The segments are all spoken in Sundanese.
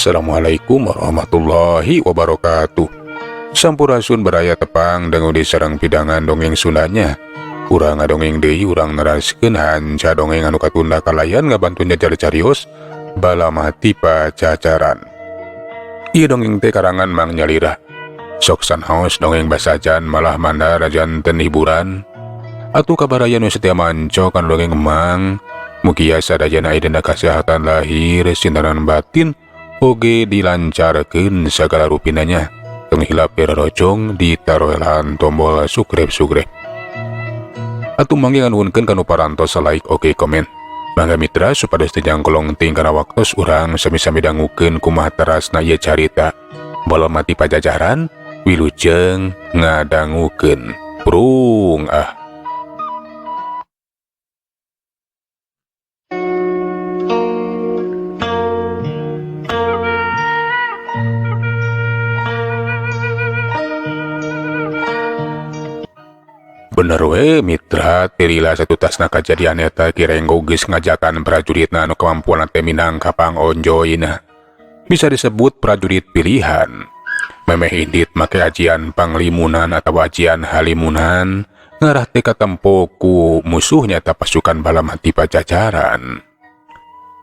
Assalamualaikum warahmatullahi wabarakatuh. Sampurasun beraya tepang dangu diserang pidangan dongeng Sundanya. Urang ngadongeng deui urang neraskeun hanca dongeng anu katunda kalayan ngabantu nyajar carios bala mati pacacaran. Ieu dongeng teh karangan Mang Nyalira. Sok sanhaos dongeng basajan malah manda rajanten hiburan. Atuh kabaraya nu setia manco kan dongeng Mang. Mugia sadayana ayeuna kasehatan lahir sintaran batin oge dilancarkeun segala rupinanya. Tong hilap rorojong ditaroelan tombol subscribe. Atuh mangga nganuhunkeun kanu parantos like oke komen. Mangga mitra supados teu jangkolong ting kana waktos urang sami-sami dangukeun kumaha terasna ieu carita. Bala mati pajajaran wilujeng ngadangukeun. Prung Bener we mitra, tirila satu tasna kejadian eta Kirenggo geus ngajakan prajuritna anu kemampuan teh minangka pangonjoina. Bisa disebut prajurit pilihan. Memeh indit make ajian panglimunan atau ajian halimunan ngarah teh katempo ku musuhnya ta pasukan bala mati pajajaran.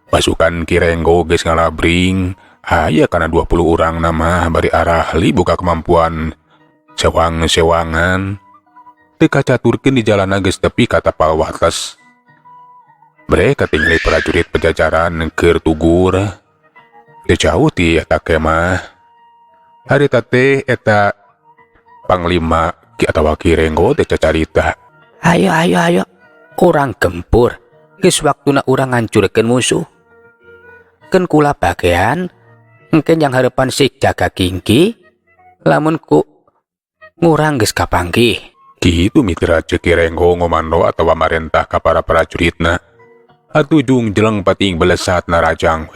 Pasukan Kirenggo geus ngalabring aya kana 20 urang nama bari arah li buka kemampuan sewang-sewangan. Teka caturkeun di jalan geus tepi ka tapal wates. Mereka tinggali prajurit pajajaran keur tugur. Teu jauh ti eta kemah. Harita teh eta panglima atawa Kirenggo teh cacarita. Ayo, urang gempur. Geus waktuna urang ngancurkeun musuh. Keun kula bagean engke yang harapan si jaga kingki lamun ku ngurang geus kapanggih. Kitu mitra cek Kirenggo ngomando atau marentah ka para prajuritna. Atujung jeleng pating belesat narajang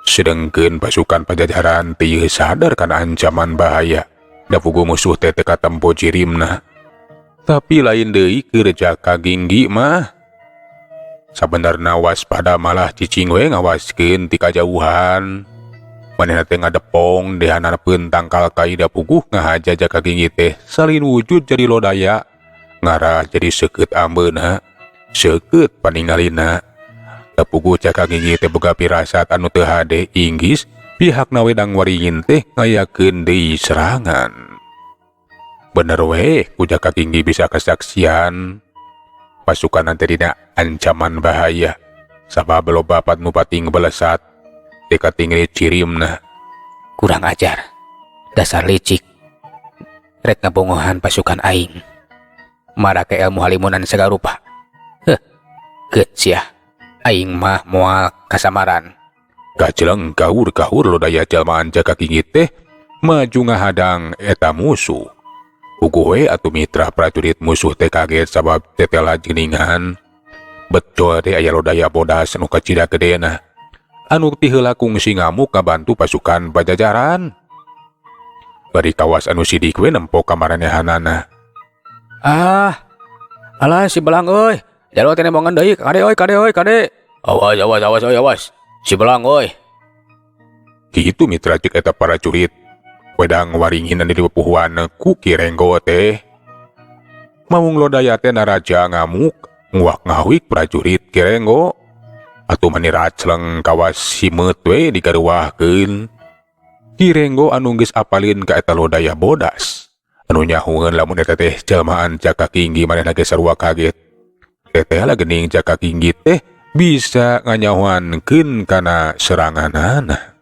sedengkeun pasukan pajajaran teu sadar kana ancaman bahaya da puguh musuh teh teu katempo cirimna. Tapi lain deui keur jaka ginggi mah sabenerna waspada malah cicing we ngawaskeun ti kajauhan. Manehna teh ngadepong dehanapeun tangkal kaida puguh ngahaja jaka ginggi teh salin wujud jadi lodaya ngarah jadi seukeut ambeuna seukeut paningalina. Da puguh jaka ginggi teh boga pirasat anu teu hade inggis pihakna wedang waringin teh ngayakeun deui serangan. Bener we ku jaka ginggi bisa kesaksian pasukan teh dina ancaman bahaya sabab loba pat nu pating belesat teka tinggali cirimna. Kurang ajar, dasar licik. Rek ngabongohan pasukan aing. Marake ilmu halimunan sagarupa. Geut sia. Aing mah moal kasamaran. Kaceleng kahur lodaya jalmaan jaka ginggi teh maju ngahadang eta musuh. Puguh we atuh mitra prajurit musuh teh kaget sabab tetela geuningan. Betul teh aya lodaya bodas anu kacida gedena. Anu ti heula kungsi ngamuk ngabantu pasukan pajajaran. Bari kawas anu sidik we nempo ka maranehanana. Alah si belang euy. Jalur teh nemongan deui kade. Awas. Si belang euy. Kitu mitra cek eta prajurit wedang waringin di pupuhan ku Kirenggo teh. Mamung lodaya teh naraja ngamuk nguak ngawik prajurit Kirenggo. Atuh manirat celeng kawas himeut we digaruwahkeun. Kirenggo anu geus apalin ka eta lodaya bodas. Anu nyahueun lamun eta teh jalmaan jaka ginggi manehna geus sarua kaget. Teteh lah geuning jaka ginggi teh bisa nganyahoankeun kana seranganana.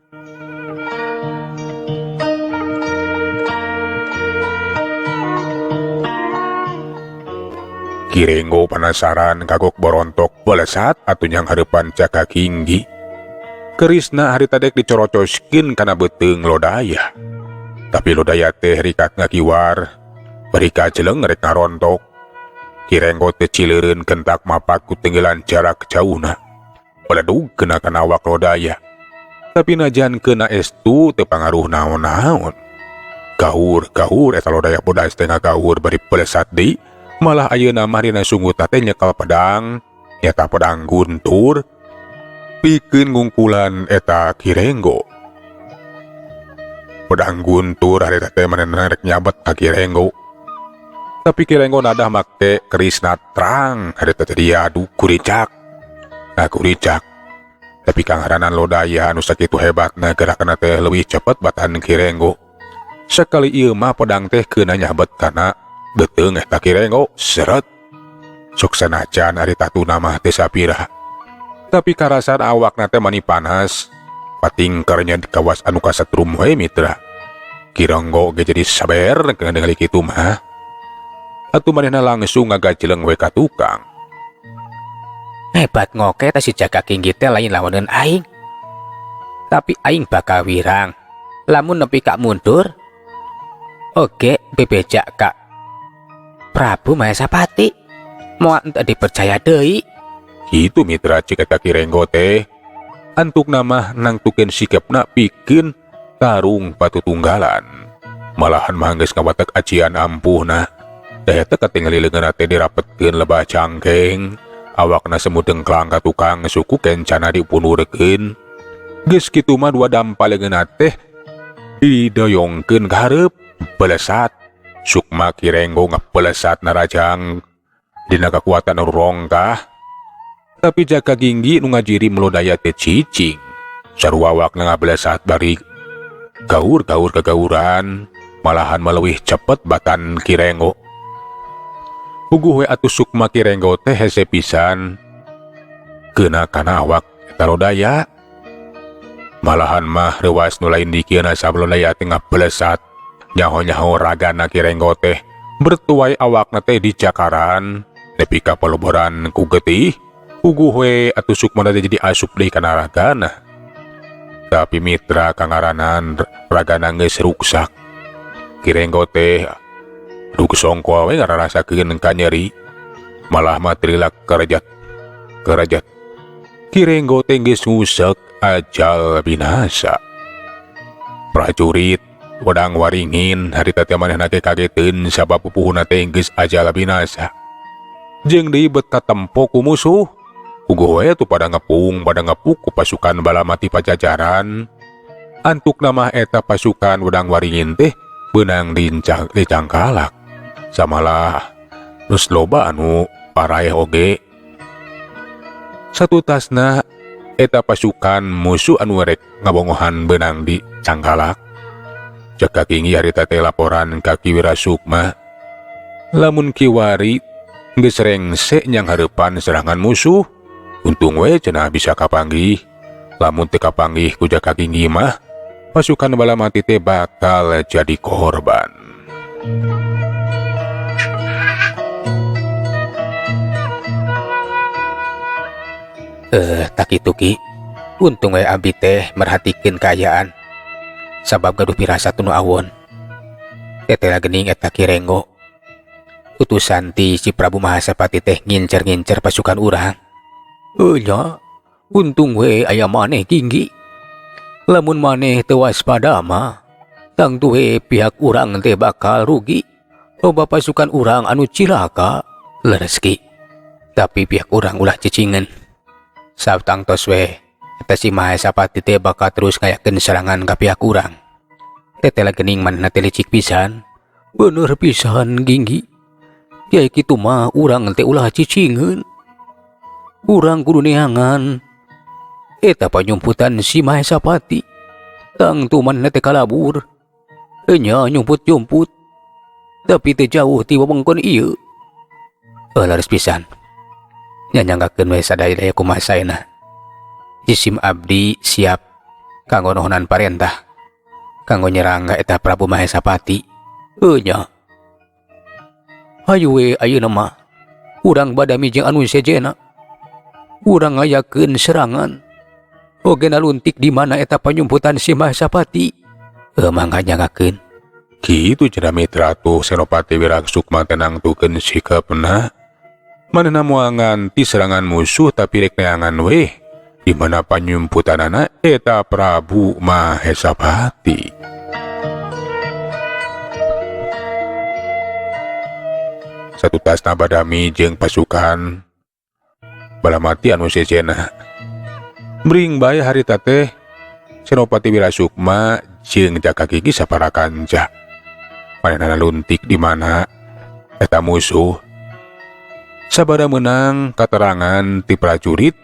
Kirenggo penasaran kagok borontok belesat atuh nyang hareupan jaka ginggi. Kerisna harita dek dicorocoskeun kana beuteung lodaya. Tapi lodaya teh rikat ngakiwar, bari kajeleng rek ngarontok. Kirenggo teh cileureun kentak mapak ku tenggelan jarak jauhna. Peledug kena kana awak lodaya. Tapi najan kena estu teu pangaruh naon-naon. Kahur eta lodaya bodas teh ngagahur bari belesat deui. Malah ayeuna marina sungguh teh nyekel pedang, nyata pedang guntur. Pikeun ngungkulan eta Kirenggo. pedang guntur harita teh manehna rek nyabet ka Kirenggo. Tapi Kirenggo nadah make kerisna terang harita teh diadu kuricak. Kuricak. Tapi kangaranan lodaya anu sakitu hebatna gerakanna teh leuwih cepet batan Kirenggo. Sekali ieu mah pedang teh keuna nyabet kana beuteung eta Kirenggo seret. Sok sanajan ari tatuna mah teu sapira. Tapi karasan awakna teh mani panas, patingkernya di kawas anu kasetrum we mitra. Kirenggo ge jadi saber keun ningali kitu mah. Atuh manehna langsung ngagajeleng we ka tukang. Hebat ngoke ta si Jaga Kinggi teh lain lawaneun aing. Tapi aing bakal wirang lamun nepi ka mundur. Oke, bebejak Kak Prabu Mahesapati. Moal ente dipercaya deui. Itu mitra cik eta Kirenggo teh. Antuk nama nangtukeun sikepna pikeun tarung patutunggalan. Malahan mah geus ngawatek acian ampuhna. Daya teh katingali leungeunna teh dirapetkeun lebah cangkeng. Awakna semut dengklang ka tukang suku kencana dipunurkeun. Geus kitu mah dua dampal leungeunna teh didoyongkeun ka hareup pelesat. Sukma Kirenggo ngapelesat narajang dina kekuatan anu rongkah. Tapi Jaga Kinggi nu ngajiri melodaya teh cicing. Sarua awakna ngabelesat bari gaur-gaur kegauran, malahan meleuwih cepet batan Kirenggo. Puguh we atuh sukma Kirenggo teh hese pisan keuna kana awak eta lodaya. Malahan mah reuas nu lain dikeuna sablodaya teh ngabelesat nyaho-nyaho ragana Kirenggo teh bertuai awakna teh di cakaran. Nepi ka paloboran ku getih, puguh we atuh sukma teh jadi asup deui kana ragana. Tapi mitra kangaranan ragana geus ruksak. Kirenggo teh rugsongko we ngararasakeun ka nyeri. Malah mah trilak karajat. Kirenggo teh geus ngusek ajal binasa. Prajurit wadang waringin harita teh manehna teh kageteun sabab pupuhna teh geus ajal binasa. Jeung deui bet katempo ku musuh. Puguh we tu pada ngepung ku pasukan bala mati Pajajaran. Antuk nama eta pasukan wadang waringin teh beunang di Cangkalak. Samalah terus loba anu paraeh oge. Satu tasna eta pasukan musuh anu rek ngabongohan beunang di Cangkalak. Jaga Kinggi harita teh laporan ka Ki Wirasukma. Lamun kiwari geus rengse nyang hareupan serangan musuh. Untung we cenah bisa kapanggih. Lamun teu kapanggih ku Jaga Kinggi mah pasukan bala mati teh bakal jadi korban. Tak kitu Ki. Untung we abdi teh merhatikeun kaayaan. Sabab gaduh pirasat nu awon. Tetela geuning eta Kirenggo. Utusan ti si Prabu Mahasapati teh ngincer-ngincer pasukan urang. Nya, untung we aya maneh Kinggi. Lamun maneh teu waspada mah, tangtu we pihak urang teh bakal rugi. Loba pasukan urang anu cilaka, leres Ki. Tapi pihak urang ulah cicingan. Sabtangtos we eta si Mahasapati teh bakal terus ngayakeun serangan ka pihak urang. Tetela geuning manehna teh licik pisan. Bener pisan Kinggi. Ya kitu mah urang teh ulah cicingeun. Urang kudu neangan eta panyumputan si Mahesapati. Tangtu manehna teh kalabur. Nya nyumput-nyumput. Tapi teu jauh ti wewengkon ieu. Lares pisan. Nya nyanggakeun we sadaya-daya kumaha saena. Jisim abdi siap kanggo nohonan parentah kanggo nyerang eta Prabu Mahesapati. Nya. Hayu we ayeuna mah urang badami jeung anu sejena. Urang ngayakeun serangan. Oge naluntik di mana eta panyumputan si Mahesapati. Mangga nyanggakeun. Kitu cenah mitra tuh Senopati Wirasukma tenang tukeun sikepna. Manehna moal nganti serangan musuh tapi rek neangan we. Di mana panyumputanana eta Prabu Mahesapati. Satu tasna badami jeung pasukan bala mati anu sejena. Mring bae harita teh Senopati Wirasukma jeung jaga gigi sapara kanca. Manehna luntik di mana eta musuh. Sabada menang katerangan ti prajurit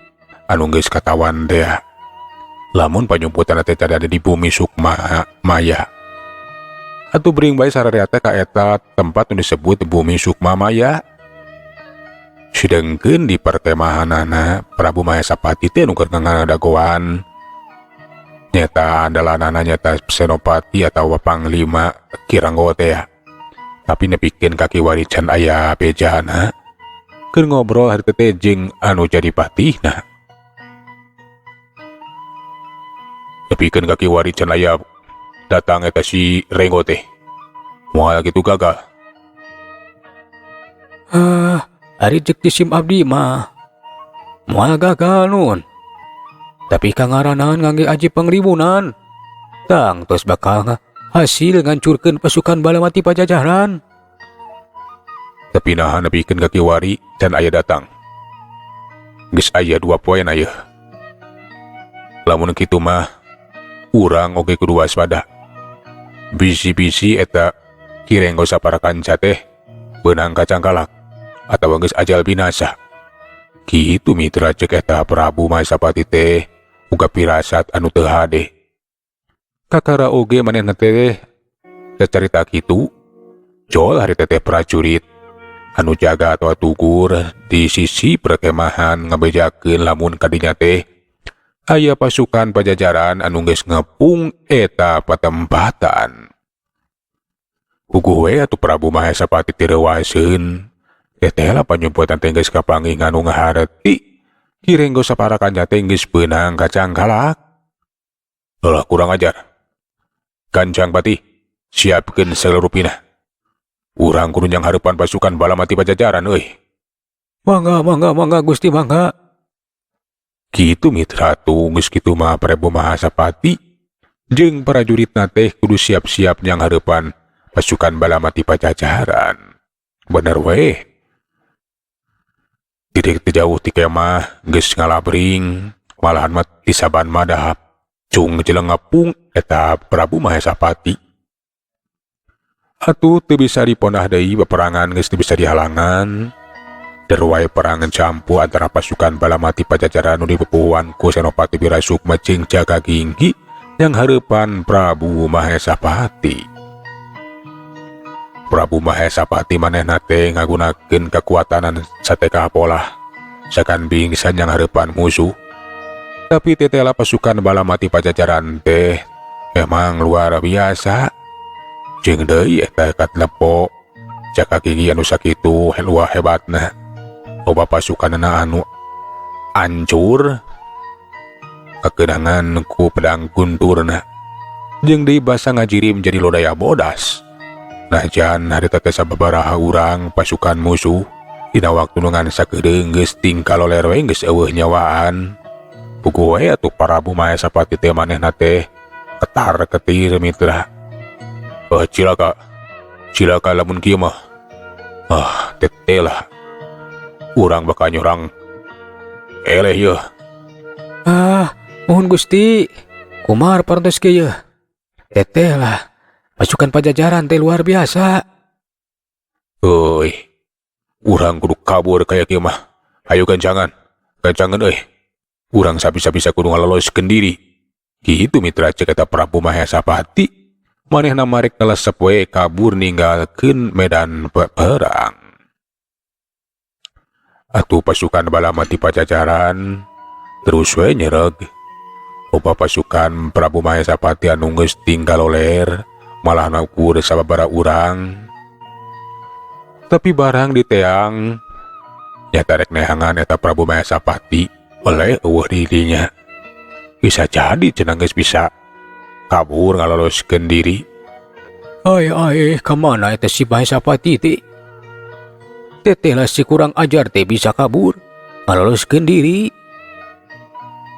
anu geus katawan teh. Lamun panyumputan teh ada di bumi Sukma Maya. Atuh bring bae sararea teh ka eta tempat nu disebut bumi Sukma Maya. Sedengkeun di pertemahanana Prabu Mahesapati teh nu keur ngadagoan nyata andalanana nyata Senopati atau Panglima Kiranggo teh. Tapi nepikeun kaki warican aya bejana keur ngobrol hari teh jeung anu jadi patihna. Nepikeun kaki warican aya datang eta si Renggo teh. Moal kitu gagal. Ari cek sim abdi mah moal gagal nun. Tapi kangaranan ngangge aji pangribunan. Tang tos bakal hasil ngancurkeun pasukan bala mati Pajajaran. Tapi nahan nepikeun kaki wari dan aya datang. Geus aya 2 poin aya. Lamun kitu mah urang oge kudu waspada. Bisi-bisi eta Kirenggo sapara kanca teh beunang kacangkalak atawa geus ajal binasa. Kitu mitra cek eta Prabu Mahesapati teh boga pirasat anu teu hade. Kakara oge manehna teh sacarita kitu. Jol hari teh prajurit anu jaga atau tugur di sisi perkemahan ngabejakeun lamun kadinya teh aya pasukan Pajajaran anu geus ngepung eta patempatan. Puguh we atuh Prabu Mahesapati teu reuaseun. Teteh lah panyumputan teh geus kapanggih anu ngahareti Kirenggo sapara kanca teh geus beunang kacangkalak. Ulah kurang ajar. Kancang Pati, siapkeun salurupina. Urang kudu nyang hareupan pasukan bala mati Pajajaran euy. Mangga Gusti mangga. Kitu mitra atuh geus kitu mah Prabu Mahesapati jeung prajuritna teh kudu siap-siap nyang hareupan pasukan bala mati Pajajaran. Bener we. Tidak jauh ti kemah geus ngalabring malahan mah ti saban madahap cung jeleng ngapung eta Prabu Mahesapati. Atuh teu bisa diponah deui peperangan geus teu bisa dihalangan. Derwai perangan campu antara pasukan bala mati Pajajaran nu dipupuhan ku Senopati Wirasukma jeung Jagaginggi yang hareupan Prabu Mahesapati. Prabu Mahesapati manehna teh ngagunakeun kekuatanan sateka polah sakan bingsan yang hareupan musuh. Tapi tetela pasukan bala mati Pajajaran teh memang luar biasa. Jeung deui eta kat lepo Jagaginggi anu sakitu luar hebatna. Loba pasukanna anu ancur kakedangan ku pedang gunturna. Jeung deui basa ngajirim jadi lodaya bodas. Najan hari teh sababaraha urang pasukan musuh dina waktu nungan sakedeung geus tingkaloler we geus eueuh nyawaan. Puguh we atuh Prabu Mahesapati teh manehna teh ketar-ketir mitra. Cilaka lamun kieu mah. Teteh lah. Urang bakal nyorang eleh yeuh. Mohon Gusti. Kumar parantos kieu. Teteh lah. Pasukan Pajajaran teh luar biasa. Euy. Urang kudu kabur kaya kieu mah. Ayo gancangan euy. Urang sabisa-bisa kudu ngaloloskeun diri. Kitu mitra cek eta Prabu Mahesapati. Manehna marek ngalesep we kabur ninggalkeun medan perang. Atuh pasukan bala mati Pajajaran terus we nyereg. Loba pasukan Prabu Mahesapati anu geus tingkaloler malah naukur sababaraha urang. Tapi barang di teang nyata rek nehangan eta Prabu Mahesapati oleh eueuh dirinya. Bisa jadi cenah geus bisa kabur ngaloloskeun diri. Ai kamana eta si Mahesapati teh? Teteh lah si kurang ajar teh bisa kabur ngaloloskeun diri.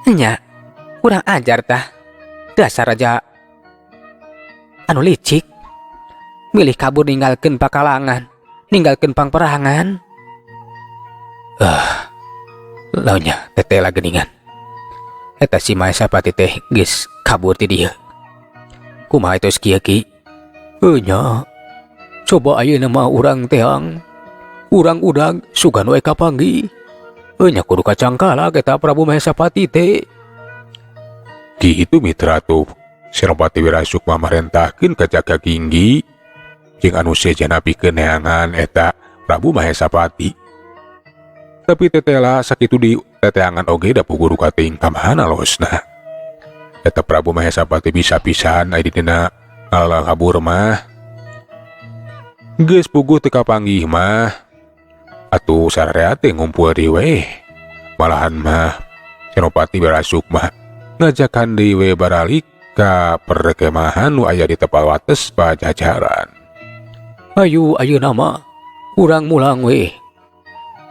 Nya, kurang ajar tah. Dasar aja anu licik. Milih kabur ninggalkeun pakalangan, ninggalkeun pangperangan. Launya teteh lah geuningan. Eta si Mahesapati teh geus kabur ti dieu. kumaha tos kieu Ki? Nya, coba ayeuna mah urang teang. Urang udag sugan we kapanggih. Nya kudu kacangkala eta Prabu Mahesapati teh. Kitu mitra tuh Senopati Wirasukma marentahkeun ka Jakaginggi jeung anu sejenna pikeun neangan eta Prabu Mahesapati. Tapi tetela sakitu di teteangan oge da puguh kating kamana losna. Eta Prabu Mahesapati bisa pisan aya dina ngalang kabur mah. Geus puguh teu kapanggih mah atuh sararea teh ngumpul deui we. Malahan mah Senopati Wirasukma ngajakan deui baralik ka perkemahan nu aya di tepal wates Pajajaran. Ayeuna mah urang mulang we.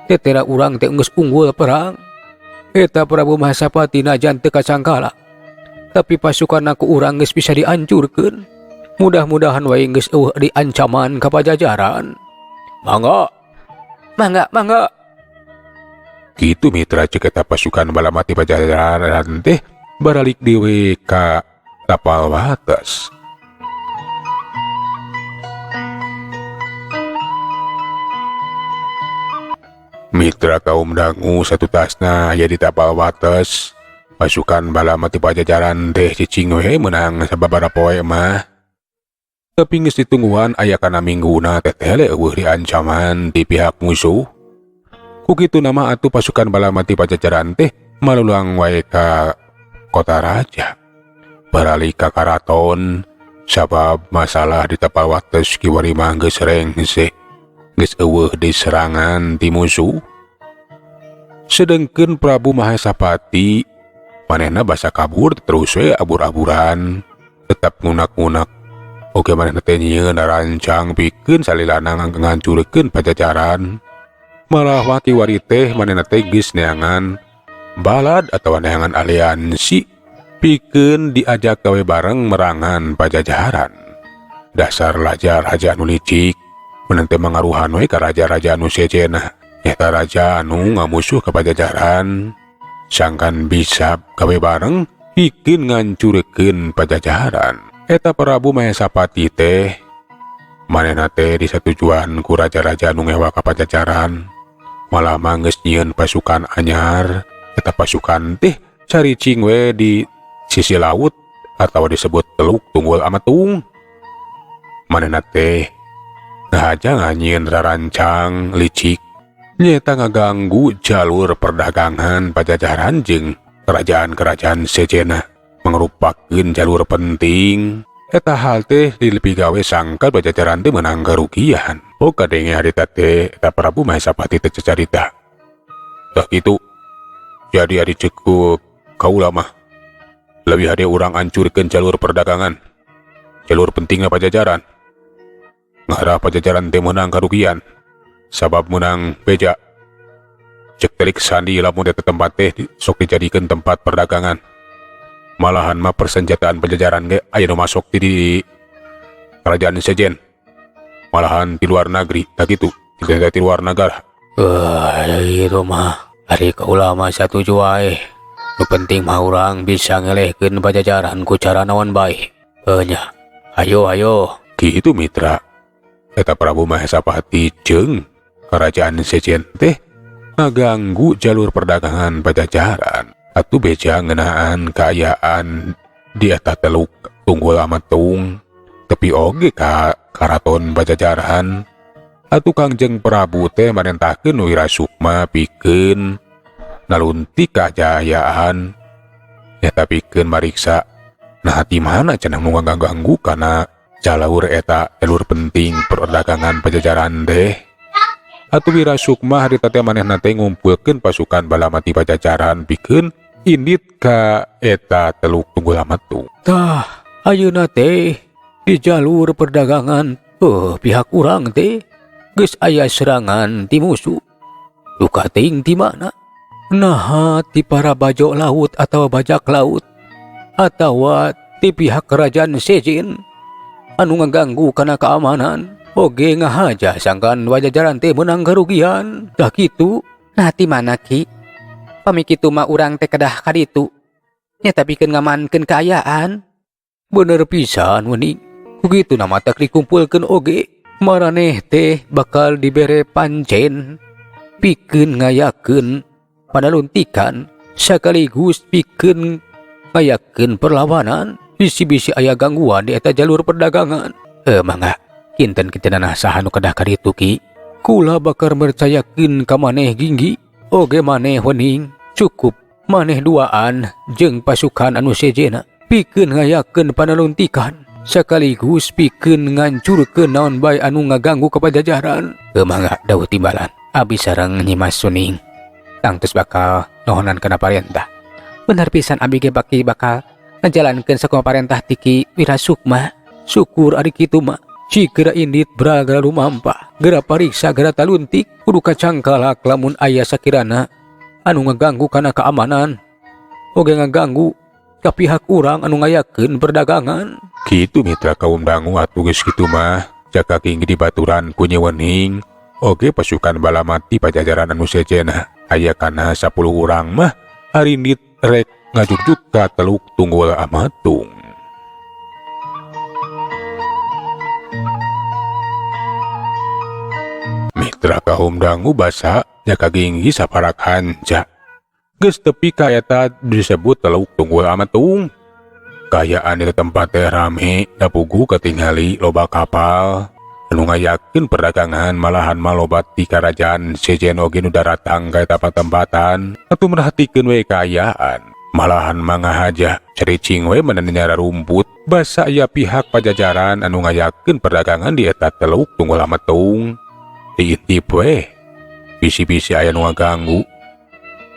Tetera urang teh geus unggul perang. Eta Prabu Mahesapati najan teu kacangkala, tapi pasukan ku urang geus bisa dihancurkeun. Mudah-mudahan wae geus eueuh di ancaman ka Pajajaran. Mangga. Kitu mitra ceuk eta pasukan bala mati Pajajaran teh baralik deui ka tapal wates. Mitra kaum dangu satu tasna aya di tapal wates. Pasukan bala mati Pajajaran teh cicing we menang sababaraha poe mah. Tapi geus ditungguan aya kana mingguna tetele eueuh di ancaman di pihak musuh. Kukitu nama atuh pasukan bala mati Pajajaran teh malulang wae ka kota raja. Baralik ka karaton sabab masalah di tapal wates kiwari mah geus rengse. Geus eueuh di serangan ti musuh. Sedengkeun Prabu Mahesapati manehna basa kabur terus we abur-aburan tetap ngunak-ngunak. Oke manehna teh nyieun rancang pikeun salilana ngancurekeun Pajajaran. Malah waki-wari teh manehna teh geus neangan balad atawa neangan aliansi pikeun diajak gawe bareng merangan Pajajaran. Dasar raja-raja anu licik menente mangaruhan we ka raja-raja anu sejenna. Eta raja anu ngamusuh ka Pajajaran sangkan bisa gawe bareng pikeun ngancurekeun Pajajaran. Eta Prabu Mahesapati teh manehna teh disatujuan ku raja-raja anu ngewa ka Pajajaran. Malah mah geus nyieun pasukan anyar. Eta pasukan teh caricing we di sisi laut atau disebut Teluk Tunggul Amatung. Manehna teh ngahaja nganyieun rarancang licik nyata ngaganggu jalur perdagangan Pajajaran jeung kerajaan-kerajaan sejenna mangrupakeun jalur penting. Eta hal teh dilebih gawe sangka Pajajaran teh menang karugian. Kadenge harita teh eta Prabu Mahesapati teh cecarita. Tah kitu. Jadi ari ceuk kaula mah leuwih hade urang hancurkeun jalur perdagangan. Jalur pentingna Pajajaran. Ngarah Pajajaran teh menang karugian. Sabab menang beja. Cek telik sandi lamun eta tempat teh sok dijadikeun tempat perdagangan. Malahan mah persenjataan Pajajaran ge aya nu masuk di kerajaan sejen. Malahan di luar negeri, tak gitu, di luar negara. Itu mah ari kaula mah satuju wae. Nu penting mah urang bisa ngelehkeun Pajajaran ku cara naon bae. Nya, ayo. Kitu mitra. Eta Prabu Mahesapati jeung kerajaan sejen teh ngaganggu jalur perdagangan Pajajaran. Atuh beja ngeunaan kaayaan di eta Teluk Tunggul Amatung tepi oge ka karaton Pajajaran. Atuh Kangjeng Prabu teh marentahkeun Wirasukma pikeun nalunti kajayaan eta pikeun mariksa nah di mana cenah nu ngaganggu kana jalur eta jalur penting perdagangan Pajajaran teh. Atuh Wirasukma harita teh manehna teh ngumpulkeun pasukan bala mati Pajajaran pikeun indit ka eta Teluk Tunggul Amatung. Tah, ayeuna teh di jalur perdagangan pihak urang teh geus aya serangan ti musuh. Luka ting di mana? Nah, ti para bajok laut atau bajak laut atawa ti pihak kerajaan sejen anu ngaganggu kana keamanan. Oge ngahaja sangkan Pajajaran teh menang karugian. Dah kitu. Nah ti mana Ki? Pami kitu mah urang teh kedah ka ditu. Nya tapi keun ngamankeun kaayaan. Bener pisan wening. Begitu nama tak dikumpulkan oge. Maraneh teh bakal dibere pancen. Pikeun ngayakeun panaluntikan sekaligus pikeun ngayakeun perlawanan. Bisi-bisi aya gangguan di eta jalur perdagangan. Mangga kinten-kintenana saha nu kedah kaditu ki. Kula bakal mercayakeun ka maneh Ginggi. Oge maneh wening. Cukup maneh duaan jeung pasukan anu sejena pikeun ngayakeun panaluntikan sekaligus pikeun ngancurkeun naon bae anu ngaganggu ka pajajaran. Mangga dawuh timbalan. Abi sareng Nyi Mas Suning tangtus bakal nohonan kana parentah. Bener pisan abi ge bakal ngajalankeun sakumaha parentah ti Ki Wirasukma. Syukur ari kitu mah. Cikera indit braga lumampa, gera pariksa gera taluntik, kudu kacangkalak lamun aya sakirana anu ngaganggu kana keamanan. Oge ngaganggu ka pihak urang anu ngayakeun perdagangan. Kitu mitra kaum dangu atuh geus kitu mah. Jaka Ginggi dibaturan ku Nyi Wening. Oge pasukan bala mati pajajaran anu sejena. Aya kana 10 urang mah arindit rek ngajujug ka Teluk Tunggul Amatung. Mitra kaum dangu basa Jaka Ginggi saparak hanja. Geus tepi ka eta disebut Teluk Tunggul Amatung. Kayaan di tempat teh rame da puguh katingali loba kapal anu ngayakeun perdagangan malahan malobat di karajaan sejen oge nu daratang ka eta patempatan atuh merhatikeun we kaayaan malahan mangahaja caricing we menanyara rumput basa aya pihak pajajaran anu ngayakeun perdagangan di eta Teluk Tunggul Amatung. Diintip we bisi-bisi aya nu ngaganggu.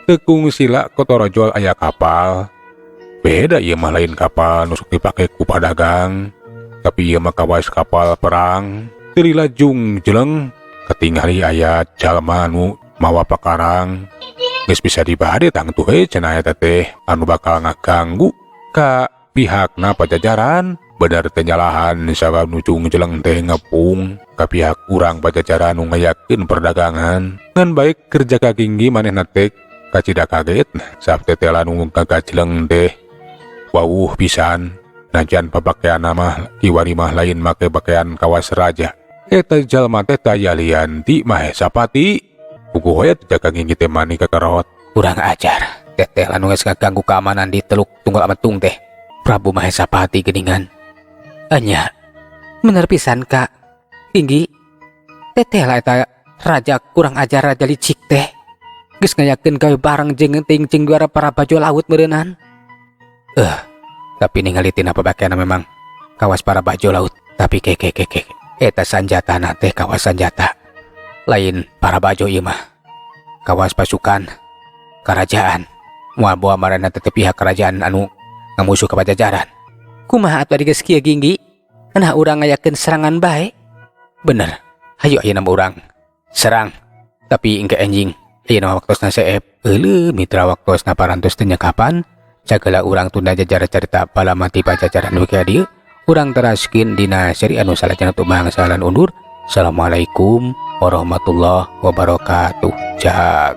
Tekung sila kotorojol aya kapal. Beda ieu mah lain kapal nu sok dipake ku padagang. Tapi ieu mah kawas kapal perang. Teu lilajung jeleng katingali aya jalma nu mawa pakarang. Geus bisa dibade tangtu cenah eta teh anu bakal ngaganggu ka pihakna pajajaran. Bener teh nyalahan sabab nujung jeleng teh ngepung ka pihak urang pajajaran nu ngayakeun perdagangan. Ngan baik kerja ka Ginggi manehna teh kacida kaget saab tetelan nu kagajleng teh. Wawuh pisan, najan papakean mah kiwari mah lain make pakaian kawas raja. Eta jalma teh taya lian ti Mahesapati. Puguh hoyat Jaka Ginggi teh mani kakarot. Kurang ajar, teteh anu geus ngaganggu keamanan di Teluk Tunggul Amatung teh Prabu Mahesapati geuningan. Anya, bener pisan Kak Ginggi. Teteh lah eta raja kurang ajar raja licik teh. Geus ngayakeun gawe bareng jeung ting cing juara para bajo laut meureunan. Tapi ningali tina pabakeana memang kawas para bajo laut. Tapi kek eta sanjatana teh kawas sanjata. Lain para bajo ieu mah kawas pasukan kerajaan. Moal bawa marana teh pihak kerajaan anu ngamusuh ka pajajaran. Kumaha atuh geus kieu Ginggi? Nah urang ngayakeun serangan bae. Bener. Hayu ayeuna urang serang. Tapi engke enjing ayeuna waktosna seep. Euleuh mitra waktosna parantos teh kapan? Jagala urang tunda jajar carita bala mati pajajaran nu kieu dieu. Urang teraskeun dina seri anu salajengna tu mangsalan undur. Assalamualaikum warahmatullahi wabarakatuh. Jag.